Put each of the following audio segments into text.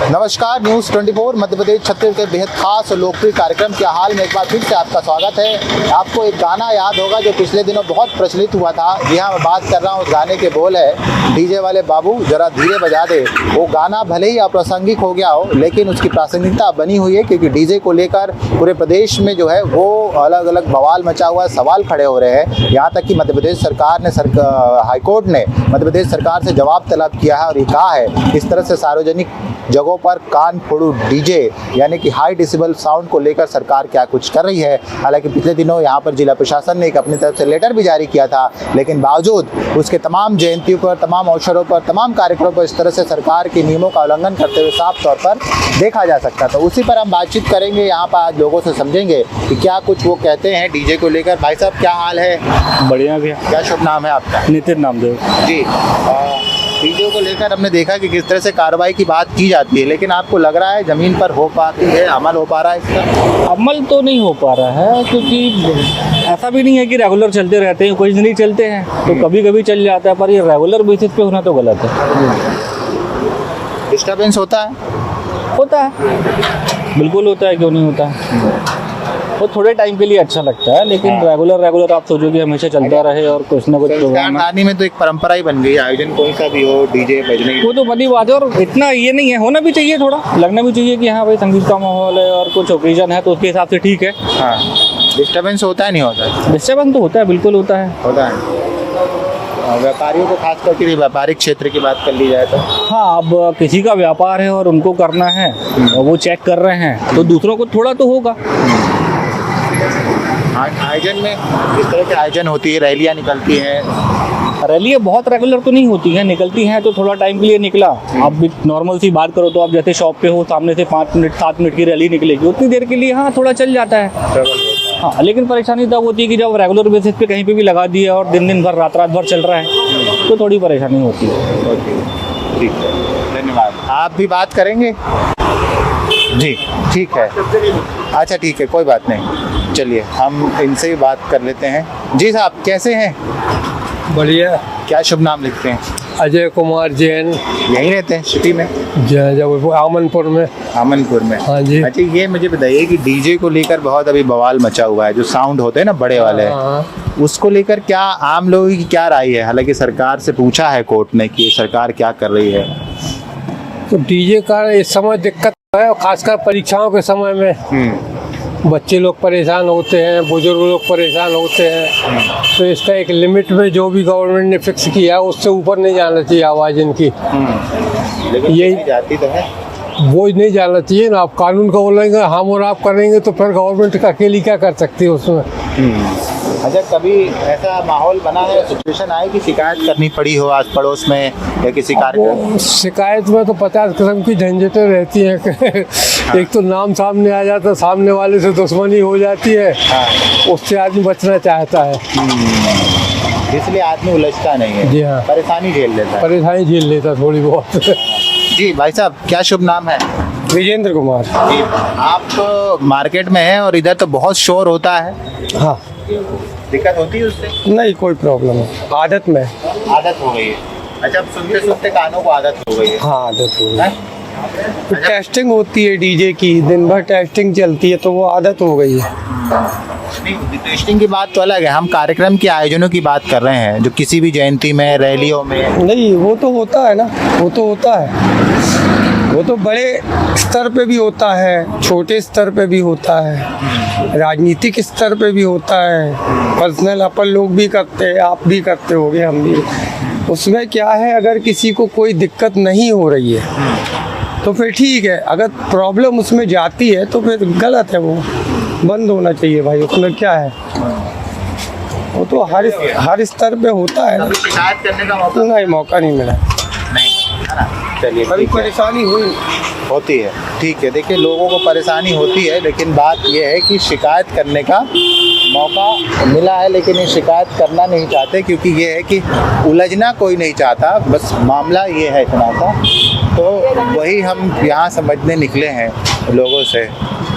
नमस्कार, न्यूज़ 24 मध्य प्रदेश छत्तीसगढ़ के बेहद खास और लोकप्रिय कार्यक्रम के हाल में एक बार फिर से आपका स्वागत है। आपको एक गाना याद होगा जो पिछले दिनों बहुत प्रचलित हुआ था। जी हाँ, मैं बात कर रहा हूँ, उस गाने के बोल है, डीजे वाले बाबू जरा धीरे बजा दे। वो गाना भले ही अप्रासंगिक हो गया हो, लेकिन उसकी प्रासंगिकता बनी हुई है, क्योंकि डीजे को लेकर पूरे प्रदेश में जो है वो अलग अलग बवाल मचा हुआ है, सवाल खड़े हो रहे हैं। यहाँ तक कि मध्य प्रदेश सरकार ने हाईकोर्ट ने मध्य प्रदेश सरकार से जवाब तलब किया है और ये कहा है इस तरह से सार्वजनिक जगहों पर कान फोड़ू डीजे यानी कि हाई डेसिबल साउंड को लेकर सरकार क्या कुछ कर रही है। हालांकि पिछले दिनों यहाँ पर जिला प्रशासन ने एक अपनी तरफ से लेटर भी जारी किया था, लेकिन बावजूद उसके तमाम जयंतियों पर, तमाम अवसरों पर, तमाम कार्यक्रमों पर इस तरह से सरकार के नियमों का उल्लंघन करते हुए साफ तौर पर देखा जा सकता। तो उसी पर हम बातचीत करेंगे, यहाँ पर आज लोगों से समझेंगे कि क्या कुछ वो कहते हैं डीजे को लेकर। भाई साहब, क्या हाल है? बढ़िया भैया। क्या शुभ नाम है आपका? नितिन नामदेव जी। डीजे को लेकर हमने देखा कि किस तरह से कार्रवाई की बात की जाती है, लेकिन आपको लग रहा है जमीन पर हो पाती है, अमल हो पा रहा है इसका? अमल तो नहीं हो पा रहा है, क्योंकि ऐसा भी नहीं है कि रेगुलर चलते रहते हैं, कुछ नहीं चलते हैं तो कभी कभी चल जाता है, पर ये रेगुलर बेसिस पे होना तो गलत है। डिस्टर्बेंस होता है? होता है, बिल्कुल होता है, क्यों नहीं होता है। वो थोड़े टाइम के लिए अच्छा लगता है, लेकिन रेगुलर आप सोचो कि हमेशा चलता रहे और कुछ ना कुछ प्रोग्राम संस्कार में तो एक परंपरा ही बन गई, आयोजन कोई सा भी हो, डीजे बजने वो तो बड़ी बात है। और इतना ये नहीं है, होना भी चाहिए, थोड़ा लगना भी चाहिए कि हाँ भाई संगीत का माहौल है और कुछ ओकेजन है तो उसके हिसाब से ठीक है। हाँ, डिस्टर्बेंस होता है नहीं होता? डिस्टर्बेंस तो होता है, बिल्कुल होता है। व्यापारियों को खास करके व्यापारिक क्षेत्र की बात कर ली जाए तो हाँ, अब किसी का व्यापार है और उनको करना है और वो चेक कर रहे हैं तो दूसरों को थोड़ा तो होगा। आयोजन में इस तरह के आयोजन होती है, रैलियाँ निकलती हैं। रैलियाँ बहुत रेगुलर तो नहीं होती हैं, निकलती हैं तो थोड़ा टाइम के लिए निकला। आप भी नॉर्मल सी बात करो तो आप जैसे शॉप पे हो, सामने से 5 मिनट 7 मिनट की रैली निकलेगी, उतनी देर के लिए हाँ थोड़ा चल जाता है। हाँ, लेकिन परेशानी तब होती है कि जब रेगुलर बेसिस पे कहीं पे भी लगा दिया और दिन भर रात भर चल रहा है तो थोड़ी परेशानी होती है। ठीक है, धन्यवाद। आप भी बात करेंगे? जी ठीक है, अच्छा ठीक है, कोई बात नहीं, चलिए हम इनसे ही बात कर लेते हैं। जी साहब, कैसे हैं? बढ़िया। क्या शुभ नाम लिखते हैं? अजय कुमार जैन। यहीं रहते हैं सिटी में? जबलपुर आमनपुर में। आमनपुर में, हाँ जी। अच्छा ये मुझे बताइए कि डीजे को लेकर बहुत अभी बवाल मचा हुआ है, जो साउंड होते हैं ना बड़े वाले, उसको लेकर क्या आम लोगों की क्या राय है? हालांकि सरकार से पूछा है कोर्ट ने कि सरकार क्या कर रही है। तो डीजे का इस समय दिक्कत है, खासकर परीक्षाओं के समय में बच्चे लोग परेशान होते हैं, बुजुर्ग लोग परेशान होते हैं, तो इसका एक लिमिट में जो भी गवर्नमेंट ने फिक्स किया उससे ऊपर नहीं जाना चाहिए आवाज़ इनकी। लेकिन यही जाती तो है, वो नहीं जाना चाहिए ना। आप कानून का बोलेंगे हम और आप करेंगे तो फिर गवर्नमेंट का अकेली क्या कर सकती है उसमें। अच्छा, कभी ऐसा माहौल बना है, सिचुएशन आए कि शिकायत करनी पड़ी हो आस पड़ोस में या किसी कार्यक्रम? शिकायत में तो 50 किस्म की झंझटें रहती हैं। एक तो नाम सामने आ जाता है, सामने वाले से दुश्मनी हो जाती है, उससे आदमी बचना चाहता है, इसलिए आदमी उलझता नहीं है। जी हाँ, परेशानी झेल लेता है। परेशानी झेल लेता थोड़ी बहुत। जी भाई साहब, क्या शुभ नाम है? विजेंद्र कुमार। जी, आप मार्केट में हैं और इधर तो बहुत शोर होता है। हाँ, दिक्कत होती है उससे? नहीं कोई प्रॉब्लम है, आदत में। आदत हो गई है? अच्छा, अब सुनते सुनते कानों को आदत हो गई है। हाँ, आदत हो गई। हैं? तो टेस्टिंग होती है डीजे की, दिन भर टेस्टिंग चलती है तो वो आदत हो गई है। नहीं, टेस्टिंग की बात तो अलग है, हम कार्यक्रम के आयोजनों की बात कर रहे हैं, जो किसी भी जयंती में, रैलियों में। नहीं, वो तो होता है ना, वो तो होता है, वो तो बड़े स्तर पे भी होता है, छोटे स्तर पे भी होता है, राजनीतिक स्तर पे भी होता है, पर्सनल अपन लोग भी करते हैं, आप भी करते होगे, हम भी। उसमें क्या है, अगर किसी को कोई दिक्कत नहीं हो रही है तो फिर ठीक है, अगर प्रॉब्लम उसमें जाती है तो फिर गलत है, वो बंद होना चाहिए भाई, उसमें क्या है। वो तो हर स्तर पे होता है। शिकायत करने का मौका नहीं, मौका नहीं मिला। नहीं, है ना? चलिए, कभी परेशानी हुई होती है, ठीक है। देखिए, लोगों को परेशानी होती है, लेकिन बात यह है कि शिकायत करने का मौका मिला है, लेकिन ये शिकायत करना नहीं चाहते, क्योंकि ये है कि उलझना कोई नहीं चाहता, बस मामला ये है इतना सा। तो वही हम यहाँ समझने निकले हैं लोगों से।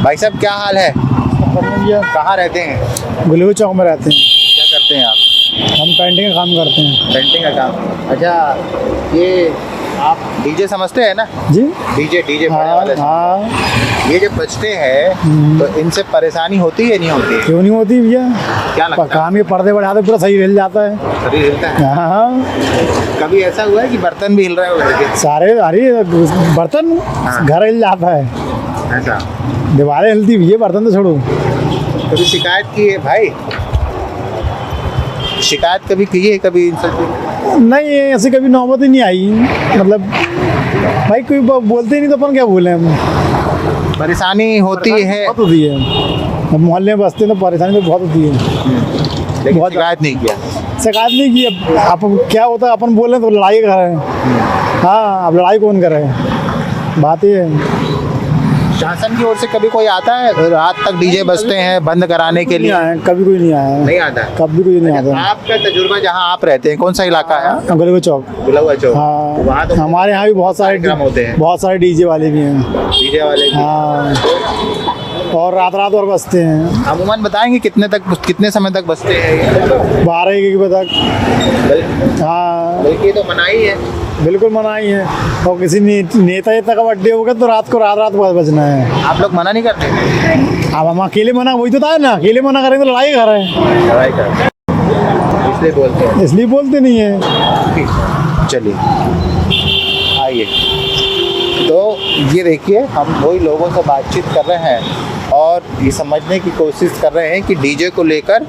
भाई साहब, क्या हाल है? कहाँ रहते हैं? गुलू चौक में रहते हैं। क्या करते हैं आप? हम पेंटिंग का काम करते हैं। पेंटिंग का काम। अच्छा, ये आप डीजे समझते हैं ना? जी डीजे डीजे बड़े वाले हाँ ये जब बजते हैं तो इनसे परेशानी होती है नहीं होती है? क्यों नहीं होती भैया, क्या लगता है? काम के पर्दे बढ़ाते पूरा सही हिल जाता है। शरीर हिलता है? हाँ कभी ऐसा हुआ है कि बर्तन भी हिल रहे हो? सारे अरे बर्तन घर हिल जाता है, ऐसा दीवारें हिलती भैया, बर्तन तो छोड़ो। कभी शिकायत की है भाई? शिकायत कभी की है कभी इन सब? नहीं ऐसे कभी नौबत ही नहीं आई, मतलब भाई कोई बोलते नहीं तो अपन क्या बोले हम। परेशानी होती है बहुत होती है, हम मोहल्ले में बसते हैं तो परेशानी तो बहुत होती है। लेकिन बहुत शिकायत नहीं किया? शिकायत नहीं की। अब आप क्या होता है अपन बोल रहे हैं तो लड़ाई कर रहे हैं। हाँ अब लड़ाई कौन कर रहे हैं, बात ये है। शासन की ओर से कभी कोई आता है? रात तक डीजे बजते हैं बंद कराने के नहीं लिए? आया, कभी कोई नहीं आया, नहीं आता है? कभी कोई नहीं आता। आपका तजुर्बा जहाँ आप रहते हैं कौन सा इलाका है? गलुआ चौक। गुलवा चौक। हाँ वहाँ तो हमारे यहाँ भी बहुत सारे कार्यक्रम होते हैं। बहुत सारे डीजे वाले भी हैं। डीजे वाले भी। हाँ और रात रात और बजते हैं, अमूमन बताएंगे कितने समय तक बजते हैं ये? 12-1 बजे तक। हाँ बल्कि तो मनाही है। बिल्कुल मनाही है। और किसी नेता का बर्थडे होगा तो रात रात बजना है। आप लोग मना नहीं करते? अब हम अकेले मना, वही तो था ना, अकेले मना करेंगे तो लड़ाई कर रहे हैं, लड़ाई करते हैं। इसलिए बोलते हैं। इसलिए बोलते नहीं है। चलिए आइए, तो ये देखिए हम वही लोगों से बातचीत कर रहे हैं और ये समझने की कोशिश कर रहे हैं कि डीजे को लेकर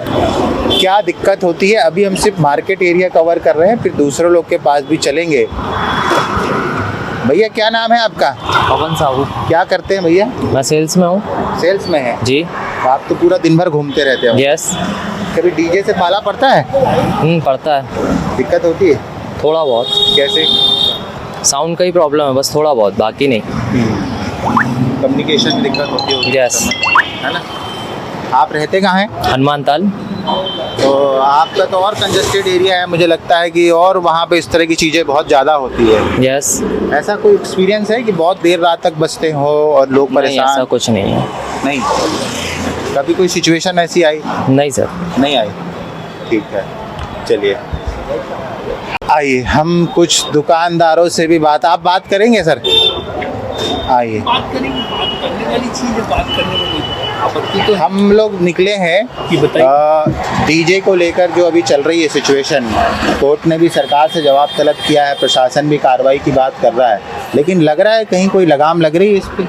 क्या दिक्कत होती है। अभी हम सिर्फ मार्केट एरिया कवर कर रहे हैं, फिर दूसरे लोग के पास भी चलेंगे। भैया क्या नाम है आपका? पवन साहू। क्या करते हैं भैया? मैं सेल्स में हूँ। सेल्स में है? जी आप तो पूरा दिन भर घूमते रहते हो। यस। कभी डीजे से पाला पड़ता है? पड़ता है। दिक्कत होती है? थोड़ा बहुत। कैसे? साउंड का ही प्रॉब्लम है बस, थोड़ा बहुत, बाकी नहीं। कम्युनिकेशन में दिक्कत होती होगी। यस। है ना? आप रहते कहाँ हैं? हनुमान ताल। तो आपका तो और कंजस्टेड एरिया है, मुझे लगता है कि और वहाँ पे इस तरह की चीज़ें बहुत ज़्यादा होती है। यस। ऐसा कोई एक्सपीरियंस है कि बहुत देर रात तक बजते हो और लोग नहीं, परेशान? ऐसा कुछ नहीं है। नहीं। कभी कोई सिचुएशन ऐसी आई? नहीं सर। नहीं आई। ठीक है, चलिए आइए हम कुछ दुकानदारों से भी आप बात करेंगे सर? आइए बात करेंगे, बात करने वाली चीज़ है, बात करने वाली आपत्ति तो हम लोग निकले हैं कि बताइए। डीजे को लेकर जो अभी चल रही है सिचुएशन, कोर्ट ने भी सरकार से जवाब तलब किया है, प्रशासन भी कार्रवाई की बात कर रहा है, लेकिन लग रहा है कहीं कोई लगाम लग रही है इस पर?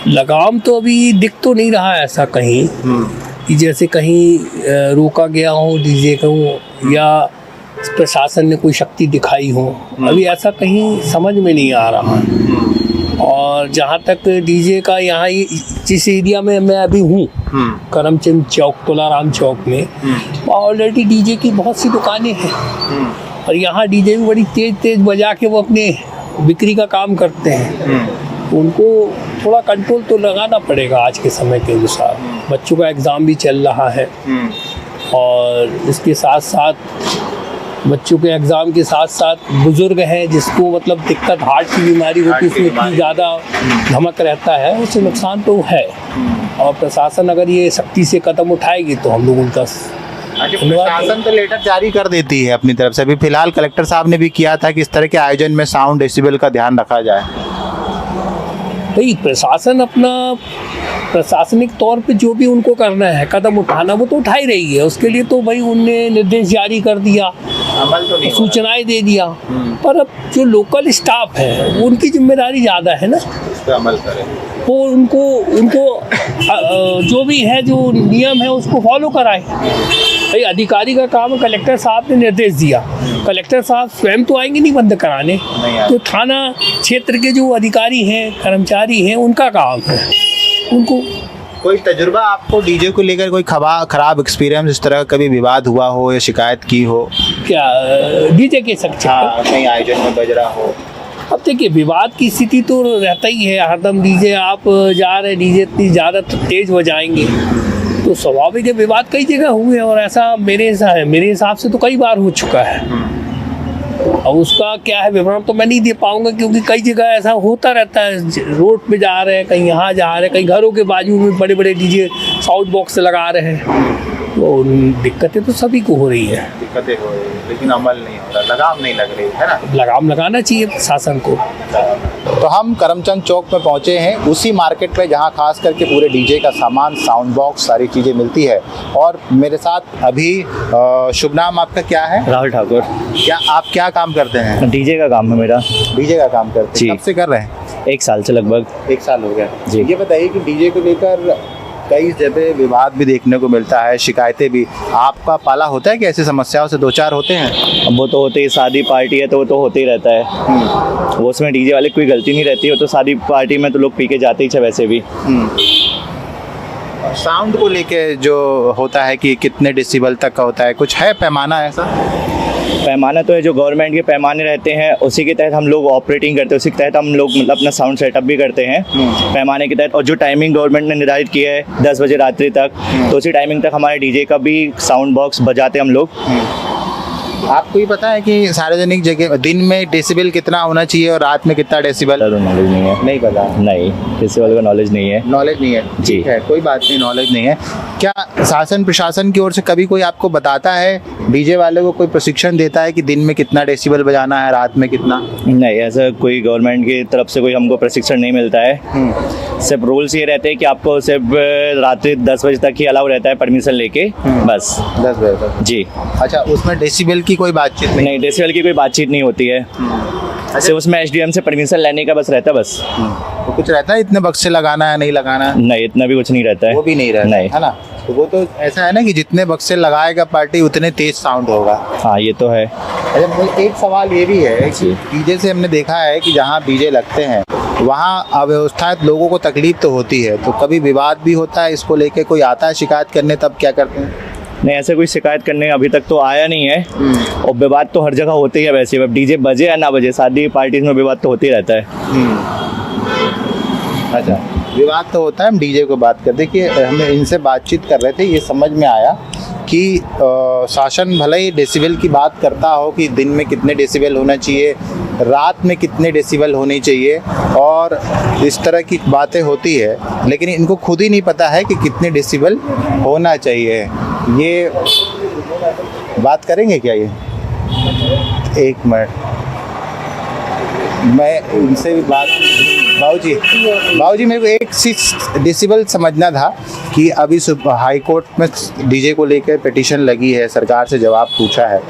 लगाम तो अभी दिख तो नहीं रहा है ऐसा कहीं कि जैसे कहीं रोका गया हो डीजे को या प्रशासन ने कोई शक्ति दिखाई हो। अभी ऐसा कहीं समझ में नहीं आ रहा। और जहाँ तक डीजे का यहाँ जिस एरिया में मैं अभी हूँ, करमचंद चौक, तुलाराम चौक में, ऑलरेडी डीजे की बहुत सी दुकानें हैं और यहाँ डीजे भी बड़ी तेज तेज बजा के वो अपने बिक्री का काम करते हैं। उनको थोड़ा कंट्रोल तो लगाना पड़ेगा आज के समय के अनुसार। बच्चों का एग्ज़ाम भी चल रहा है और इसके साथ साथ बच्चों के एग्ज़ाम के साथ साथ बुज़ुर्ग हैं जिसको मतलब दिक्कत हार्ट की बीमारी होती है, उसमें इतनी ज़्यादा धमक रहता है, उससे नुकसान तो है। और प्रशासन अगर ये सख्ती से कदम उठाएगी तो हम लोग उनका प्रशासन तो लेटर जारी कर देती है अपनी तरफ से। अभी फिलहाल कलेक्टर साहब ने भी किया था कि इस तरह के आयोजन में साउंड डेसिबल का ध्यान रखा जाए। भाई प्रशासन अपना प्रशासनिक तौर पे जो भी उनको करना है कदम उठाना वो तो उठा ही रही है। उसके लिए तो भाई उनने निर्देश जारी कर दिया, अमल तो नहीं, सूचनाएं दे दिया, पर अब जो लोकल स्टाफ है उनकी जिम्मेदारी ज़्यादा है ना, उस पर अमल करें। वो उनको जो भी है जो नियम है उसको फॉलो कराए। भाई अधिकारी का काम है, कलेक्टर साहब ने निर्देश दिया, कलेक्टर साहब स्वयं तो आएंगे नहीं बंद कराने, तो थाना क्षेत्र के जो अधिकारी हैं कर्मचारी हैं उनका काम है। उनको कोई तजुर्बा आपको डीजे को लेकर कोई खराब एक्सपीरियंस, इस तरह का कभी विवाद हुआ हो या शिकायत की हो? क्या डीजे के सकते हाँ, कहीं आयोजन में बज रहा हो? अब देखिए विवाद की स्थिति तो रहता ही है हरदम। डीजे आप जा रहे डीजे इतनी ज़्यादा तेज बजाएंगे तो स्वाभाविक है विवाद कई जगह हुए और ऐसा मेरे हिसाब से तो कई बार हो चुका है। अब उसका क्या है विवरण तो मैं नहीं दे पाऊंगा क्योंकि कई जगह ऐसा होता रहता है। रोड पे जा रहे हैं, कहीं यहाँ जा रहे हैं, कहीं घरों के बाजू में बड़े बड़े डीजे साउंड बॉक्स लगा रहे हैं, वो दिक्कतें तो सभी को हो रही है। दिक्कतें हो रही है लेकिन अमल नहीं हो रहा, लगाम नहीं लग रही है ना। लगाम लगाना चाहिए प्रशासन को। तो हम करमचंद चौक में पहुंचे हैं, उसी मार्केट में जहां खास करके पूरे डीजे का सामान, साउंड बॉक्स, सारी चीज़ें मिलती है। और मेरे साथ अभी शुभ नाम आपका क्या है? राहुल ठाकुर। क्या आप क्या काम करते हैं? डीजे का काम है मेरा। डीजे का काम करते जी। हैं? कब से कर रहे हैं? 1 साल से लगभग। 1 साल हो गया जी। ये बताइए कि डीजे को लेकर कई जगह विवाद भी देखने को मिलता है, शिकायतें भी। आपका पाला होता है कि ऐसी समस्याओं से दो चार होते हैं? अब वो तो होते ही, शादी पार्टी है तो वो तो होते ही रहता है। वो उसमें डीजे वाले कोई गलती नहीं रहती है, तो शादी पार्टी में तो लोग पी के जाते ही है वैसे भी। साउंड को लेके जो होता है कि कितने डेसिबल तक का होता है, कुछ है पैमाना ऐसा? पैमाना तो है, जो गवर्नमेंट के पैमाने रहते हैं उसी के तहत हम लोग ऑपरेटिंग करते हैं, उसी के तहत हम लोग मतलब अपना साउंड सेटअप भी करते हैं पैमाने के तहत। और जो टाइमिंग गवर्नमेंट ने निर्धारित किया है 10 बजे रात्रि तक, तो उसी टाइमिंग तक हमारे डीजे का भी साउंड बॉक्स बजाते हैं हम लोग। आपको ये पता है कि सार्वजनिक जगह दिन में डेसिबल कितना होना चाहिए और रात में कितना डेसिबल? नॉलेज नहीं है। नहीं पता? नहीं, किसी वाले का नॉलेज नहीं है। नॉलेज नहीं है, जी। ठीक है, कोई बात नहीं, नॉलेज नहीं है। क्या शासन प्रशासन की ओर से कभी कोई आपको बताता है, डीजे वाले को कोई प्रशिक्षण देता है कि दिन में कितना डेसिबल बजाना है, रात में कितना? नहीं, ऐसा कोई गवर्नमेंट की तरफ से कोई हमको प्रशिक्षण नहीं मिलता है। सिर्फ रूल्स ये रहते हैं कि आपको सिर्फ रात्रि 10 बजे तक ही अलाउ रहता है परमिशन लेके, बस। 10 बजे तक? जी। अच्छा, उसमें डेसिबल की कोई बातचीत नहीं? नहीं, डेसिबल की कोई बातचीत नहीं होती है। सिर्फ उसमें एसडीएम से परमिशन लेने का बस रहता है, बस। तो कुछ रहता है इतने बक्से लगाना है, नहीं लगाना है? नहीं, इतना भी कुछ नहीं रहता है। वो भी नहीं रहता नहीं। है ना? तो वो तो ऐसा है ना कि जितने बक्से लगाएगा पार्टी उतने तेज साउंड होगा। हाँ, ये तो है। अच्छा, एक सवाल ये भी है कि डीजे से हमने देखा है कि जहाँ डीजे लगते हैं वहाँ अव्यवस्था, लोगों को तकलीफ तो होती है, तो कभी विवाद भी होता है इसको लेके? कोई आता है शिकायत करने, तब क्या करते हैं? नहीं, ऐसे कोई शिकायत करने अभी तक तो आया नहीं है। और विवाद तो हर जगह होते ही है वैसे, अब डीजे बजे या ना बजे, शादी पार्टीज में विवाद तो होते ही रहता है। अच्छा, विवाद तो होता है। हम डीजे को बात कर, देखिए हम इनसे बातचीत कर रहे थे, ये समझ में आया कि शासन भले ही डेसिबल की बात करता हो कि दिन में कितने डेसिबल होना चाहिए, रात में कितने डेसिबल होनी चाहिए, और इस तरह की बातें होती है, लेकिन इनको खुद ही नहीं पता है कि कितने डेसिबल होना चाहिए। ये बात करेंगे क्या? ये 1 मिनट, मैं उनसे भी बात। बाबूजी मेरे को एक चीज डेसिबल समझना था कि अभी हाई कोर्ट में डीजे को लेकर पिटीशन लगी है, सरकार से जवाब पूछा है।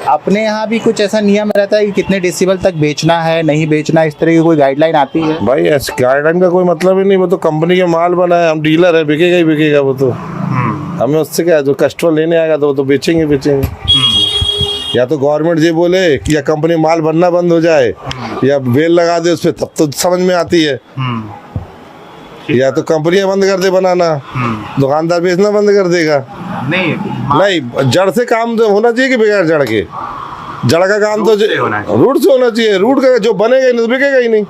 अपने यहाँ भी कुछ ऐसा नियम रहता है कि कितने डेसिबल तक बेचना है, नहीं बेचना, इस तरह की कोई गाइडलाइन आती है? भाई ऐसे गाइडलाइन का कोई मतलब ही नहीं, वो तो कंपनी के माल बना है, हम डीलर है, बिकेगा ही बिकेगा वो तो। हमें उससे क्या है, जो कस्टमर लेने आएगा तो वो तो बेचेंगे। या तो गवर्नमेंट ये बोले कि या कंपनी माल बनना बंद हो जाए या बेल लगा दे उस पर, तब तो समझ में आती है। या तो कंपनियां बंद कर दे बनाना, दुकानदार बेचना बंद कर देगा। नहीं, जड़ से काम तो होना चाहिए कि बगैर जड़ के? जड़ का काम तो रूट से होना चाहिए। रूट का जो बनेगा ही नहीं तो बिकेगा ही नहीं।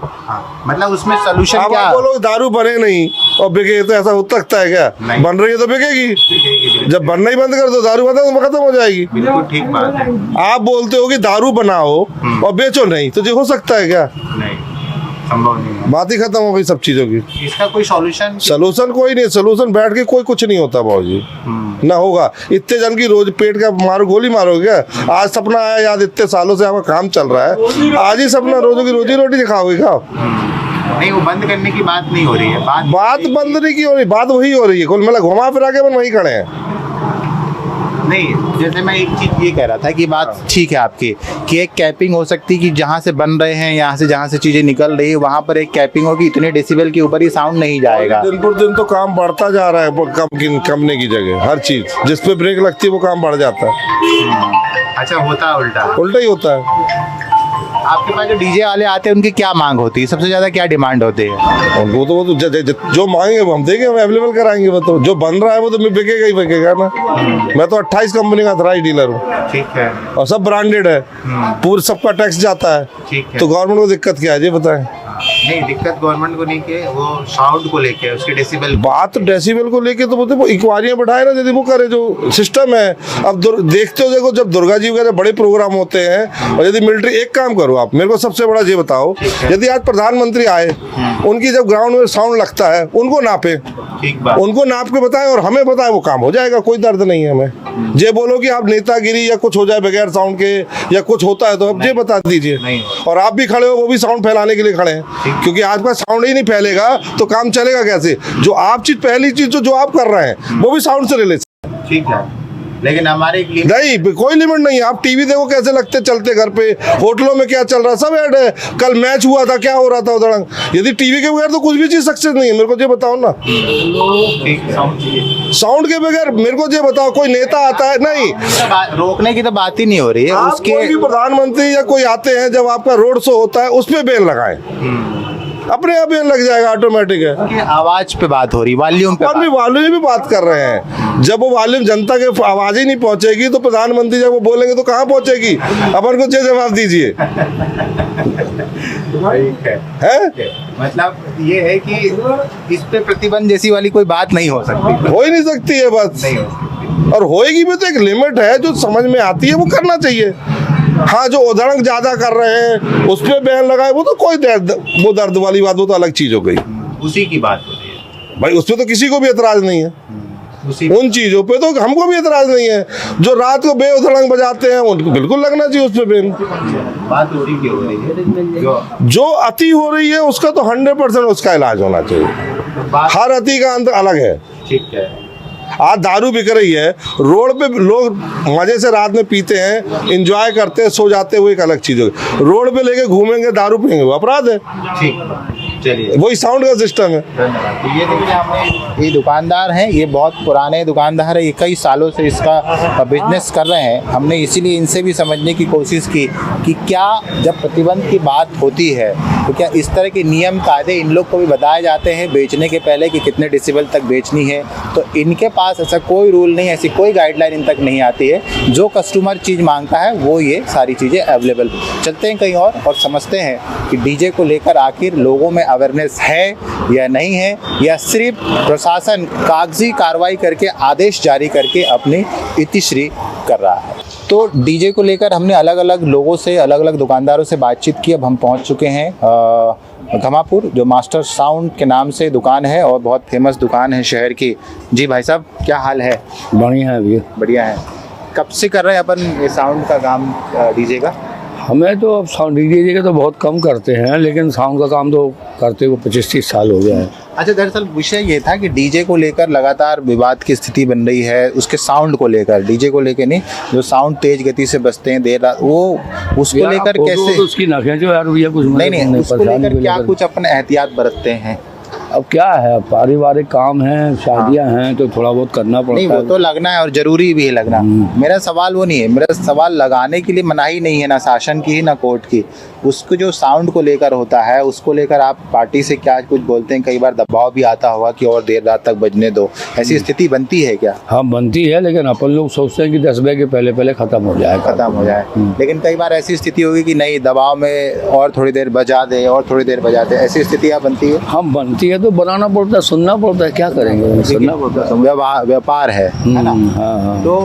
मतलब उसमें सोल्यूशन अब क्या? आप बोलो दारू बने नहीं और बिके, तो ऐसा हो सकता है क्या? बन रही है तो बिकेगी। जब बनना ही बंद कर दो, दारू खत्म हो जाएगी। बिल्कुल ठीक बात है। आप बोलते हो कि दारू बनाओ और बेचो नहीं, तो जो हो सकता है क्या? नहीं, संभव नहीं है। बात ही खत्म हो गई सब चीजों की। इसका कोई सॉल्यूशन? सोल्यूशन कोई नहीं, सोल्यूशन बैठ के कोई कुछ नहीं होता बाबूजी, ना होगा। इतने जन की रोज पेट का मारो, गोली मारो क्या? आज सपना आया याद, इतने सालों से आपका काम चल रहा है, आज ही सपना, रोजों की रोजी रोटी दिखाओगे क्या? नहीं, वो बंद करने की बात नहीं हो रही है। बात बंद नहीं की हो रही, बात वही हो रही है, कुल मिला घुमा फिरा के अपन वही खड़े हैं। नहीं, जैसे मैं एक चीज ये कह रहा था कि बात ठीक है आपकी कि एक कैपिंग हो सकती है कि जहाँ से बन रहे हैं, यहाँ से जहाँ से चीजें निकल रही है वहाँ पर एक कैपिंग होगी, इतने डेसिबल के ऊपर ही साउंड नहीं जाएगा। दिन पर दिन तो काम बढ़ता जा रहा है, कमने की जगह हर चीज जिस पे ब्रेक लगती है वो काम बढ़ जाता है। अच्छा, होता है उल्टा? उल्टा ही होता है। आपके पास जो डीजे वाले आते हैं उनकी क्या मांग होती है, सबसे ज्यादा क्या डिमांड होती है? वो तो जो मांगेंगे वो हम देंगे, हम अवेलेबल कराएंगे। वो तो जो बन रहा है वो तो बिकेगा ही बिकेगा ना। मैं तो 28 कंपनी का थ्राइस डीलर हूँ। ठीक है। और सब ब्रांडेड है, पूरा सबका टैक्स जाता है। ठीक है। तो गवर्नमेंट को दिक्कत क्या है ये बताएं? नहीं, दिक्कत गवर्नमेंट को नहीं के, वो साउंड को लेके, उसके डेसिबल। बात डेसिबल को लेके तो वो इंक्वायरियां बैठाए ना, यदि वो करे जो सिस्टम है। अब देखते हो, देखो जब दुर्गा जी वगैरह बड़े प्रोग्राम होते हैं, और यदि मिलिट्री, एक काम करो आप, मेरे को सबसे बड़ा ये बताओ, यदि आज प्रधानमंत्री आए, उनकी जब ग्राउंड में साउंड लगता है, उनको नापे, ठीक बात, उनको नाप के बताएं और हमें बताएं, वो काम हो जाएगा, कोई दर्द नहीं है हमें। ये बोलो कि आप नेतागिरी या कुछ हो जाए बगैर साउंड के, या कुछ होता है तो अब ये बता दीजिए। और आप भी खड़े हो, वो भी साउंड फैलाने के लिए खड़े हैं, क्योंकि आपका साउंड ही नहीं फैलेगा तो काम चलेगा कैसे? जो आप चीज, पहली चीज जो आप कर रहे हैं वो भी साउंड से रिलेटेड। ठीक है, लेकिन हमारे नहीं, कोई लिमिट नहीं है। आप टीवी देखो कैसे लगते चलते, घर पे होटलों में क्या चल रहा है, सब ऐड है। कल मैच हुआ था, क्या हो रहा था उधर। यदि टीवी के बगैर तो कुछ भी चीज सक्सेस नहीं है, मेरे को ये बताओ ना। साउंड के बगैर मेरे को ये बताओ, कोई नेता आता है? नहीं, रोकने की तो बात ही नहीं हो रही है। उसके कोई भी प्रधानमंत्री या कोई आते हैं, जब आपका रोड शो होता है, उसमें बेल लगाए, अपने आप बेल लग जाएगा, ऑटोमेटिक है। आवाज पे बात हो रही, वॉल्यूम पे, अपन भी वॉल्यूम भी बात कर रहे हैं। जब वो वॉल्यूम जनता के आवाज ही नहीं पहुंचेगी तो प्रधानमंत्री जब वो बोलेंगे तो कहाँ पहुंचेगी? अपन को जवाब दीजिए। है? मतलब ये है कि इस पे प्रतिबंध जैसी वाली कोई बात नहीं हो सकती, हो ही नहीं सकती है बस। नहीं हो सकती। और होएगी भी तो एक लिमिट है, जो समझ में आती है वो करना चाहिए। हाँ, जो उधड़ंग ज्यादा कर रहे हैं उस पे बैन लगाए, वो तो कोई दर्द वाली बात, वो तो अलग चीज हो गई, उसी की बात हो रही है भाई। उस पे तो किसी को भी एतराज नहीं है, उन चीजों पे तो हमको भी एतराज नहीं है। जो रात को बेउधड़ंग बजाते हैं उनको बिल्कुल लगना चाहिए उस पे बैन। बात हो रही क्यों हो रही है? जो अति हो रही है उसका तो 100% उसका इलाज होना चाहिए। हर अति का अंत अलग है। ठीक है, आज दारू बिक रही है, रोड पे लोग मजे से रात में पीते हैं, एंजॉय करते हैं, सो जाते हुए, एक अलग चीज होगी। रोड पे लेके घूमेंगे, दारू पियेंगे, वो अपराध है। ठीक, चलिए, वही साउंड का सिस्टम है। धन्यवाद। तो ये देखिए, हमने ये दुकानदार हैं, ये बहुत पुराने दुकानदार है, ये कई सालों से इसका बिजनेस कर रहे हैं। हमने इसीलिए इनसे भी समझने की कोशिश की कि क्या जब प्रतिबंध की बात होती है तो क्या इस तरह के नियम कायदे इन लोग को भी बताए जाते हैं बेचने के पहले कि कितने डेसिबल तक बेचनी है? तो इनके पास ऐसा कोई रूल नहीं, ऐसी कोई गाइडलाइन इन तक नहीं आती है। जो कस्टमर चीज़ मांगता है वो ये सारी चीज़ें अवेलेबल। चलते हैं कहीं और समझते हैं कि डीजे को लेकर आखिर लोगों में अवेयरनेस है या नहीं है, या सिर्फ प्रशासन कागजी कार्रवाई करके आदेश जारी करके अपनी इतिश्री कर रहा है। तो डीजे को लेकर हमने अलग अलग लोगों से, अलग अलग दुकानदारों से बातचीत की। अब हम पहुंच चुके हैं घमापुर, जो मास्टर साउंड के नाम से दुकान है और बहुत फेमस दुकान है शहर की। जी भाई साहब, क्या हाल है? बढ़िया है भैया। बढ़िया है। कब से कर रहे हैं अपन ये साउंड का काम, डीजे का? हमें तो अब साउंड डीजे का तो बहुत कम करते हैं, लेकिन साउंड का काम तो करते हुए 25-30 साल हो गया है। अच्छा, दरअसल विषय ये था कि डीजे को लेकर लगातार विवाद की स्थिति बन रही है, उसके साउंड को लेकर, डीजे को लेकर नहीं, जो साउंड तेज गति से बजते हैं देर रात, वो उसको लेकर कैसे? उसकी नखें जो यार भैया कुछ नहीं, उसको लेकर क्या कुछ अपन एहतियात बरतते हैं? अब क्या है, पारिवारिक काम है, शादियां हैं, तो थोड़ा बहुत करना पड़ता है। नहीं, वो तो लगना है और जरूरी भी है लगना। मेरा सवाल वो नहीं है, मेरा सवाल लगाने के लिए मनाही नहीं है, ना शासन की ना कोर्ट की। उसको जो साउंड को लेकर होता है, उसको लेकर आप पार्टी से क्या कुछ बोलते हैं? कई बार दबाव भी आता होगा कि और देर रात तक बजने दो, ऐसी स्थिति बनती है क्या? हाँ, बनती है, लेकिन अपन लोग सोचते हैं कि 10 बजे के पहले खत्म हो जाए, लेकिन कई बार ऐसी स्थिति होगी कि नहीं, दबाव में और थोड़ी देर बजा दे, और थोड़ी देर बजा दे, ऐसी स्थितियाँ बनती है? हाँ, बनती है, तो बनाना पड़ता है, सुनना पड़ता है, क्या करेंगे, सुनना पड़ता है, व्यापार है ना? हाँ। तो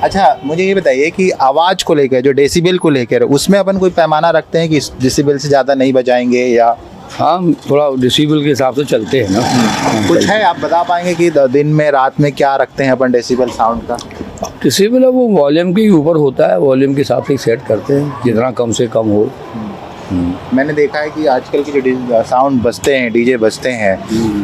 अच्छा, मुझे ये बताइए कि आवाज़ को लेकर, जो डेसिबल को लेकर, उसमें अपन कोई पैमाना रखते हैं कि इस डेसिबल से ज़्यादा नहीं बजाएंगे या? हाँ, थोड़ा डेसिबल के हिसाब से चलते हैं ना। कुछ है, आप बता पाएंगे कि दिन में रात में क्या रखते हैं अपन डेसिबल साउंड का? डेसिबल वो वॉल्यूम के ऊपर होता है, वॉल्यूम के हिसाब से सेट करते हैं, जितना कम से कम हो। मैंने देखा है कि आजकल के जो साउंड बजते हैं, डीजे बजते हैं,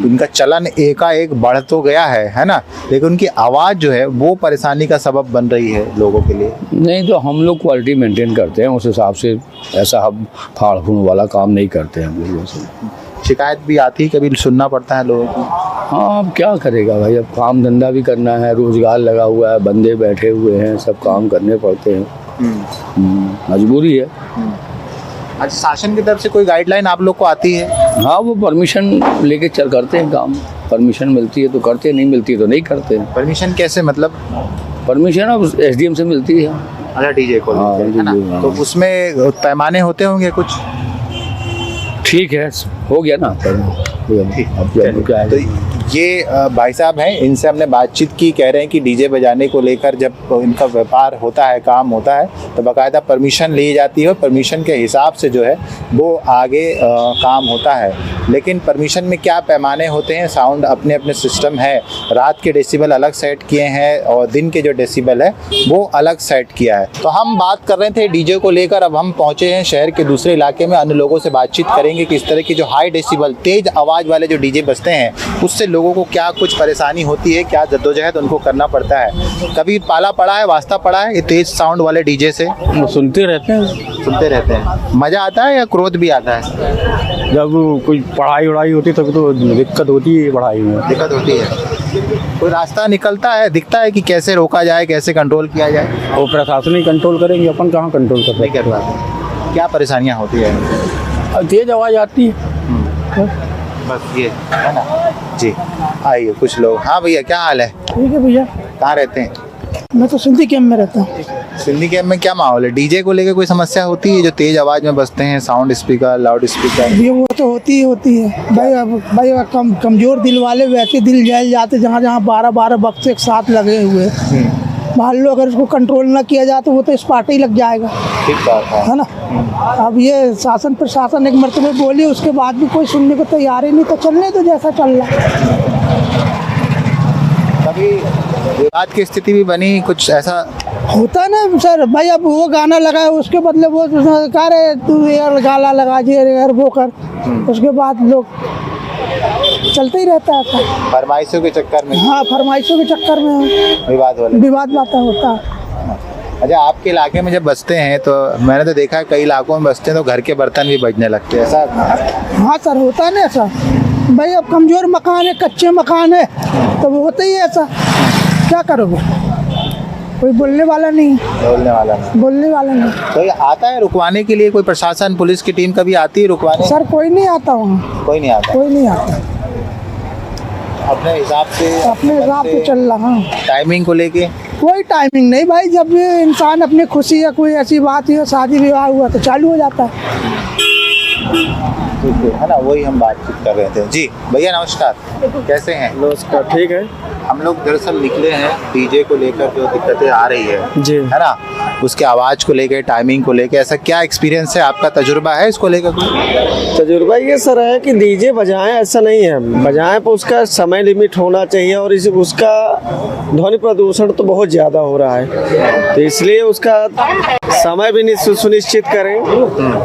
उनका चलन एकाएक बढ़ तो गया है ना, लेकिन उनकी आवाज़ जो है वो परेशानी का सबब बन रही है लोगों के लिए। नहीं, तो हम लोग क्वालिटी मेंटेन करते हैं, उस हिसाब से ऐसा हम फाड़ फूड़ वाला काम नहीं करते हैं हम लोग। शिकायत भी आती है, कभी सुनना पड़ता है लोगों को? हाँ, अब क्या करेगा भाई, अब काम धंधा भी करना है, रोजगार लगा हुआ है, बंदे बैठे हुए हैं, सब काम करने पड़ते हैं, मजबूरी है। अच्छा, शासन की तरफ से कोई गाइडलाइन आप लोग को आती है? हाँ, वो परमिशन लेके चल करते हैं काम, परमिशन मिलती है तो करते, नहीं मिलती है तो नहीं करते। परमिशन कैसे, मतलब? परमिशन अब SDM से मिलती है। अच्छा, डीजे को, है ना? तो उसमें पैमाने होते होंगे कुछ? ठीक है, हो गया ना। तो ये भाई साहब हैं, इनसे हमने बातचीत की, कह रहे हैं कि डीजे बजाने को लेकर जब इनका व्यापार होता है, काम होता है, तो बाकायदा परमिशन ली जाती है और परमिशन के हिसाब से जो है वो आगे काम होता है। लेकिन परमिशन में क्या पैमाने होते हैं, साउंड अपने अपने सिस्टम है, रात के डेसिबल अलग सेट किए हैं और दिन के जो डेसिबल है वो अलग सेट किया है। तो हम बात कर रहे थे डीजे को लेकर, अब हम पहुँचे हैं शहर के दूसरे इलाके में, अन्य लोगों से बातचीत करेंगे कि इस तरह की जो हाई डेसिबल तेज आवाज़ वाले जो डीजे बजते हैं उससे लोगों को क्या कुछ परेशानी होती है, क्या जद्दोजहद उनको करना पड़ता है। कभी पाला पड़ा है, वास्ता पड़ा है ये तेज साउंड वाले डीजे से? सुनते रहते हैं। मज़ा आता है या क्रोध भी आता है? जब कोई पढ़ाई वढ़ाई होती तब तो दिक्कत होती है, पढ़ाई में दिक्कत होती है। कोई रास्ता निकलता है, दिखता है कि कैसे रोका जाए, कैसे कंट्रोल किया जाए? वो प्रशासन ही कंट्रोल करेंगे, अपन कहाँ कंट्रोल कर नहीं कर पाते। क्या परेशानियाँ होती है? तेज आवाज़ आती है, बस ये है ना जी। आइए कुछ लोग। हाँ भैया, क्या हाल है? ठीक है भैया, कहाँ रहते हैं? मैं तो सिंधी कैंप में रहता हूँ। सिंधी कैंप में क्या माहौल है? डीजे को लेकर कोई समस्या होती है जो तेज आवाज़ में बजते हैं, साउंड स्पीकर, लाउड स्पीकर? ये वो तो होती है भाई। अब कमज़ोर दिल वाले वैसे दिल जल जाते जहाँ जहाँ 12-12 बक्स एक साथ लगे हुए। मान लो अगर उसको कंट्रोल ना किया जाए तो वो तो स्पार्ट ही लग जाएगा। ठीक बात है ना। अब ये शासन प्रशासन एक मरतबे बोली, उसके बाद भी कोई सुनने को तैयार ही नहीं, तो चलने तो जैसा चल रहा है। कभी विवाद की स्थिति भी बनी, कुछ ऐसा होता ना सर भाई। अब वो गाना लगा है, उसके बदले वो कह रहे तू यार गाला लगा दिए यार वो कर, उसके बाद लोग चलते ही रहता है फरमाइशों के चक्कर में। हाँ, फरमाइशों के चक्कर में विवाद बातें होता है। अच्छा, आपके इलाके में जब बजते हैं तो मैंने तो देखा है कई इलाकों में बजते हैं तो घर के बर्तन भी बजने लगते हैं, ऐसा? हाँ सर, होता है ना ऐसा भाई। अब कमज़ोर मकान है, कच्चे मकान है, तो वो होता ही है ऐसा। क्या करोगे, कोई बोलने वाला नहीं। तो ये आता है रुकवाने के लिए कोई प्रशासन, पुलिस की टीम कभी आती है रुकवाने? सर कोई नहीं आता वहाँ। कोई नहीं आता। अपने हिसाब से चल रहा। टाइमिंग को लेके कोई टाइमिंग नहीं भाई। जब भी इंसान अपनी खुशी या कोई ऐसी बात हो, शादी विवाह हुआ, तो चालू हो जाता है। है ना, वही हम बातचीत कर रहे थे। जी भैया नमस्कार, कैसे हैं? नमस्कार, ठीक है। हम लोग दरअसल निकले हैं डीजे को लेकर, जो दिक्कतें आ रही है जी, है ना, उसके आवाज़ को लेकर, टाइमिंग को लेकर, ऐसा क्या एक्सपीरियंस है आपका, तजुर्बा है इसको लेकर कोई? तजुर्बा ये सर है कि डीजे बजाएं ऐसा नहीं है, बजाएं पर उसका समय लिमिट होना चाहिए और उसका ध्वनि प्रदूषण तो बहुत ज़्यादा हो रहा है, तो इसलिए उसका समय भी सुनिश्चित करें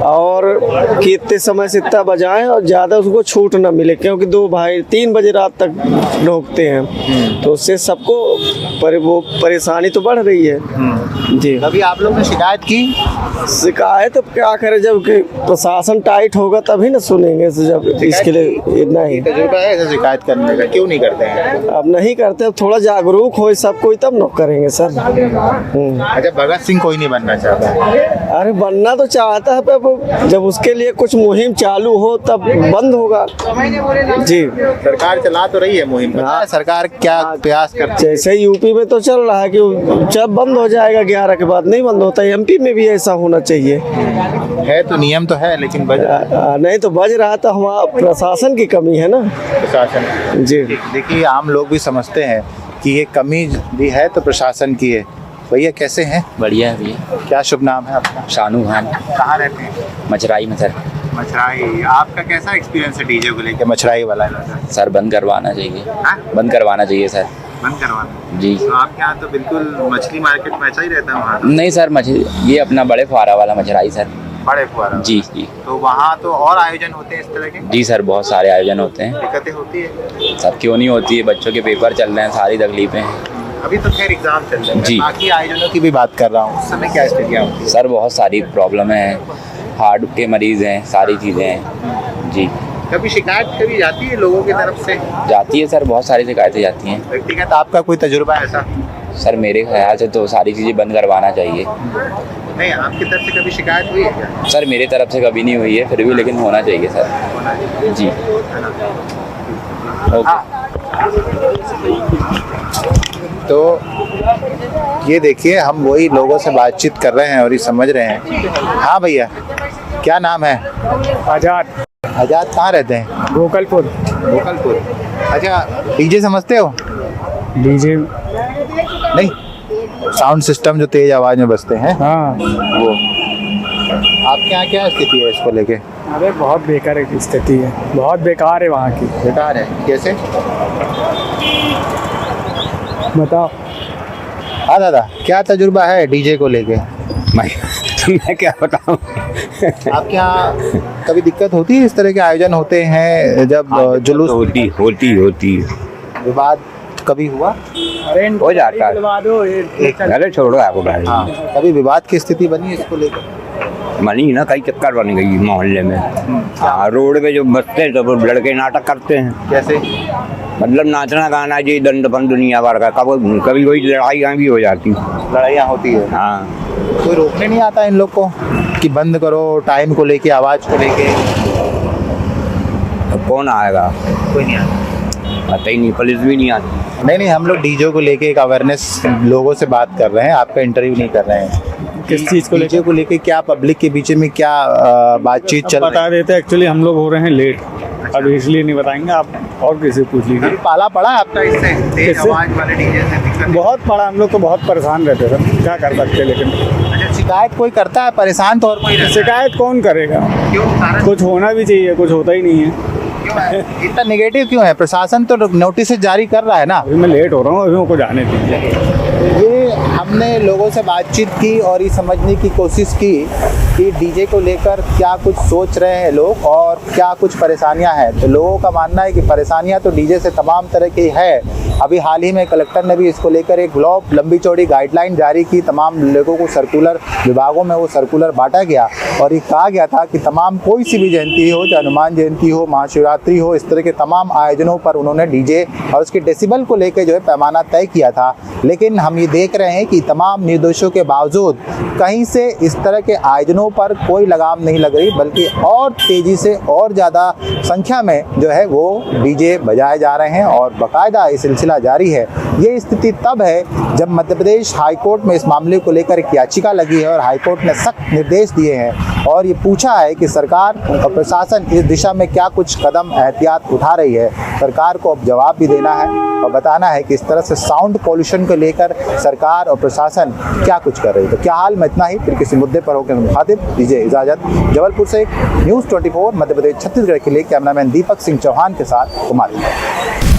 और कि इतने समय से इतना बजाएं और ज़्यादा उसको छूट ना मिले, क्योंकि 2 भाई 3 बजे रात तक रोकते हैं, तो उससे सबको वो परेशानी तो बढ़ रही है। जी, कभी आप लोग ने शिकायत की? शिकायत अब क्या करें, जब कि प्रशासन टाइट होगा तभी ना सुनेंगे। जब इसके लिए इतना ही तजुर्बा है ऐसा शिकायत करने का, क्यों नहीं करते हैं? अब नहीं करते, थोड़ा जागरूक हो सब कोई तब न करेंगे सर। अच्छा, भगत सिंह कोई नहीं बनना चाहता? अरे बनना तो चाहता है, पर जब उसके लिए कुछ मुहिम चालू हो तब बंद होगा। जी, सरकार चला तो रही है मुहिम, पता है सरकार क्या प्रयास करती है? जैसे यूपी में तो चल रहा है कि जब बंद हो जाएगा 11 के बाद नहीं बंद होता, एमपी में भी ऐसा होना चाहिए। है तो नियम तो है, लेकिन बज नहीं तो बज रहा तो हमारा प्रशासन की कमी है ना। प्रशासन जी, देखिए आम लोग भी समझते हैं कि ये कमी भी है तो प्रशासन की है। भैया कैसे हैं? बढ़िया है भैया। क्या शुभ नाम है आपका? शानू खान, कहाँ रहते हैं? मचराई में सर। मछराई। आपका कैसा एक्सपीरियंस है डीजे को लेकर, मछराई वाला? सर बंद करवाना चाहिए। बंद करवाना चाहिए सर। बंद करवाना जी। तो आपके यहाँ तो बिल्कुल मछली मार्केट में ऐसा ही रहता है वहाँ? नहीं सर, मछली ये अपना बड़े फुहारा वाला मचराई सर। बड़े फुहारा? जी जी। तो वहाँ तो और आयोजन होते हैं इस तरह के? जी सर, बहुत सारे आयोजन होते हैं। दिक्कतें होती है? सब क्यों नहीं होती है, बच्चों के पेपर चल रहे हैं, सारी तकलीफें हैं। अभी तो खैर एग्जाम चल रहे हैं, जी। बाकी आयोजनों की भी बात कर रहा हूँ, उस समय क्या स्थितियाँ होती है? सर बहुत सारी प्रॉब्लम है, हार्ट के मरीज हैं, सारी चीज़ें हैं जी। कभी शिकायत कभी जाती है लोगों की तरफ से? जाती है सर, बहुत सारी शिकायतें जाती हैं। व्यक्तिगत आपका कोई तजुर्बा ऐसा? सर मेरे ख्याल से तो सारी चीज़ें बंद करवाना चाहिए। नहीं, आपकी तरफ से कभी शिकायत हुई है क्या? सर मेरी तरफ से कभी नहीं हुई है, फिर भी लेकिन होना चाहिए सर। जी ओके। तो ये देखिए, हम वही लोगों से बातचीत कर रहे हैं और ये समझ रहे हैं। हाँ भैया, क्या नाम है? आजाद। आजाद कहाँ रहते हैं? गोकलपुर गोकलपुर। अच्छा, डीजे समझते हो? डीजे नहीं, साउंड सिस्टम जो तेज आवाज में बजते हैं हाँ वो। आपके यहाँ क्या स्थिति है इसको लेके? अरे बहुत बेकार है स्थिति है, बहुत बेकार है वहाँ की। बेकार है कैसे? बताओ। हाँ दादा, क्या तजुर्बा है डीजे को लेके? मैं क्या बताऊं। आपके यहाँ कभी दिक्कत होती है? इस तरह के आयोजन होते हैं जब जुलूस होती विवाद कभी हुआ? हो जाता है। अरे छोड़ो आपको भाई। हाँ, कभी विवाद की स्थिति बनी है इसको लेकर? मनी ना कई चक्कर बन गई मोहल्ले में। हाँ, रोड पे जो बसते हैं तो वो लड़के नाटक करते हैं। कैसे? मतलब नाचना गाना जी दंडपन दुनिया भर का, कभी कोई लड़ाइयाँ भी हो जाती। लड़ाइयाँ होती है? हाँ, कोई रोकने नहीं आता इन लोग को कि बंद करो, टाइम को लेके, आवाज को लेके? तो कौन आएगा? कोई नहीं आता। पता ही नहीं, पुलिस भी नहीं आती। नहीं, हम लोग डीजे को लेके एक अवेयरनेस लोगों से बात कर रहे हैं, आपका इंटरव्यू नहीं कर रहे हैं। किस चीज़ को डीजे को लेके क्या पब्लिक के बीच में क्या बातचीत चल रही बता देते। एक्चुअली हम लोग हो रहे हैं लेट, अब इसलिए नहीं बताएंगे। आप और किसी पूछ लीजिए। है? पाला पड़ा है आपका इससे? तेज किससे? आवाज वाले डीजे से दिक्कत? बहुत पड़ा, हम लोग तो बहुत परेशान रहते सर, क्या कर सकते हैं। लेकिन अच्छा, शिकायत कोई करता है? परेशान तो और कोई रहता है? शिकायत कौन करेगा? क्यों? सारा कुछ होना भी चाहिए, कुछ होता ही नहीं है। क्यों है? इतना नेगेटिव क्यों है? प्रशासन तो नोटिस जारी कर रहा है ना। अभी मैं लेट हो रहा हूँ, अभी उनको जाने दीजिए। ये हमने लोगों से बातचीत की और ये समझने की कोशिश की कि डीजे को लेकर क्या कुछ सोच रहे हैं लोग और क्या कुछ परेशानियां हैं। तो लोगों का मानना है कि परेशानियां तो डीजे से तमाम तरह की है। अभी हाल ही में कलेक्टर ने भी इसको लेकर एक ब्लॉक लंबी चौड़ी गाइडलाइन जारी की। तमाम लोगों को सर्कुलर विभागों में वो सर्कुलर बांटा गया और ये कहा गया था कि तमाम कोई सी भी जयंती हो, चाहे हनुमान जयंती हो, महाशिवरात्रि हो, इस तरह के तमाम आयोजनों पर उन्होंने डीजे और उसके डेसिबल को लेकर जो है पैमाना तय किया था। लेकिन हम ये देख रहे हैं कि तमाम निर्देशों के बावजूद कहीं से इस तरह के आयोजनों पर कोई लगाम नहीं लग रही, बल्कि और तेज़ी से और ज़्यादा संख्या में जो है वो डीजे बजाए जा रहे हैं और बाकायदा ये सिलसिला जारी है। ये स्थिति तब है जब मध्य प्रदेश हाईकोर्ट में इस मामले को लेकर एक याचिका लगी है और हाईकोर्ट ने सख्त निर्देश दिए हैं और ये पूछा है कि सरकार और प्रशासन इस दिशा में क्या कुछ कदम एहतियात उठा रही है। सरकार को अब जवाब भी देना है और बताना है कि इस तरह से साउंड पॉल्यूशन को लेकर सरकार और प्रशासन क्या कुछ कर रही है। तो क्या हाल में इतना ही, फिर किसी मुद्दे पर होकर मुखातिब दीजिए इजाज़त। जबलपुर से न्यूज़ 24 मध्य प्रदेश छत्तीसगढ़ के लिए कैमरामैन दीपक सिंह चौहान के साथ कुमारी।